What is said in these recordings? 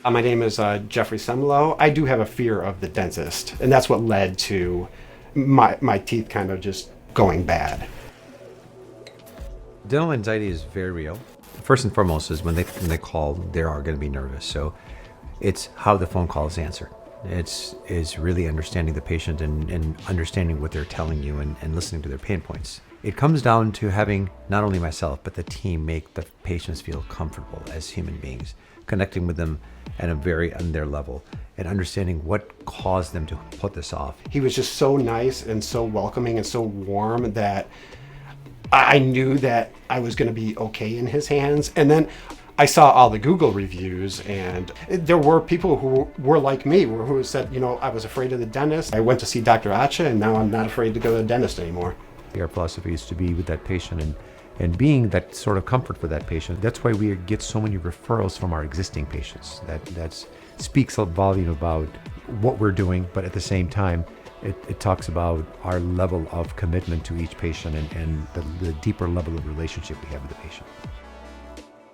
My name is Jeffrey Semlo. I do have a fear of the dentist, and that's what led to my teeth kind of just going bad. Dental anxiety is very real. First and foremost is when they call, they are going to be nervous. So it's how the phone call is answered. It's really understanding the patient and understanding what they're telling you and listening to their pain points. It comes down to having not only myself, but the team make the patients feel comfortable as human beings, connecting with them on their level and understanding what caused them to put this off. He was just so nice and so welcoming and so warm that I knew that I was going to be okay in his hands. And then I saw all the Google reviews, and there were people who were like me, who said, I was afraid of the dentist. I went to see Dr. Atcha, and now I'm not afraid to go to the dentist anymore. Our philosophy is to be with that patient and being that sort of comfort for that patient. That's why we get so many referrals from our existing patients. That speaks a volume about what we're doing, but at the same time, it talks about our level of commitment to each patient and the deeper level of relationship we have with the patient.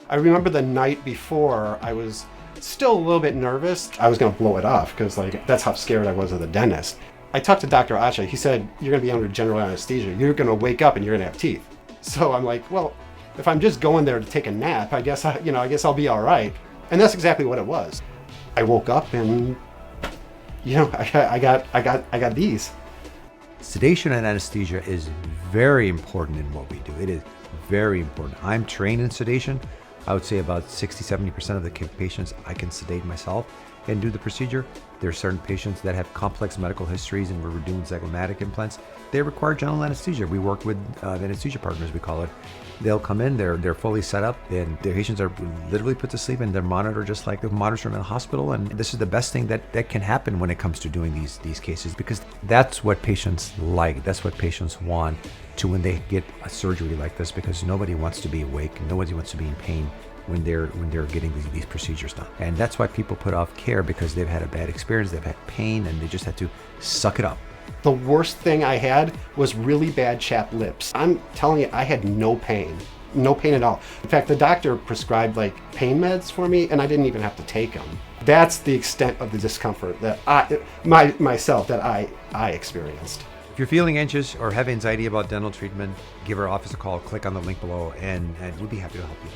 I remember the night before, I was still a little bit nervous. I was going to blow it off because that's how scared I was of the dentist. I talked to Dr. Atcha. He said, you're going to be under general anesthesia. You're going to wake up and you're going to have teeth. So I'm like, well, if I'm just going there to take a nap, I guess I'll be all right. And that's exactly what it was. I woke up and I got these. Sedation and anesthesia is very important in what we do. It is very important. I'm trained in sedation. I would say about 60-70% of the patients I can sedate myself and do the procedure. There are certain patients that have complex medical histories and we're doing Zygomatic implants. They require general anesthesia. We work with anesthesia partners, we call it. They'll come in, they're fully set up, and the patients are literally put to sleep and they're monitored just like the monitors in a hospital. And this is the best thing that can happen when it comes to doing these cases, because that's what patients like. That's what patients want to when they get a surgery like this, because nobody wants to be awake, nobody wants to be in pain when they're getting these procedures done. And that's why people put off care, because they've had a bad experience, they've had pain, and they just had to suck it up. The worst thing I had was really bad chapped lips. I'm telling you, I had no pain at all. In fact, the doctor prescribed pain meds for me, and I didn't even have to take them. That's the extent of the discomfort that I experienced. If you're feeling anxious or have anxiety about dental treatment, give our office a call, click on the link below, and we'll be happy to help you.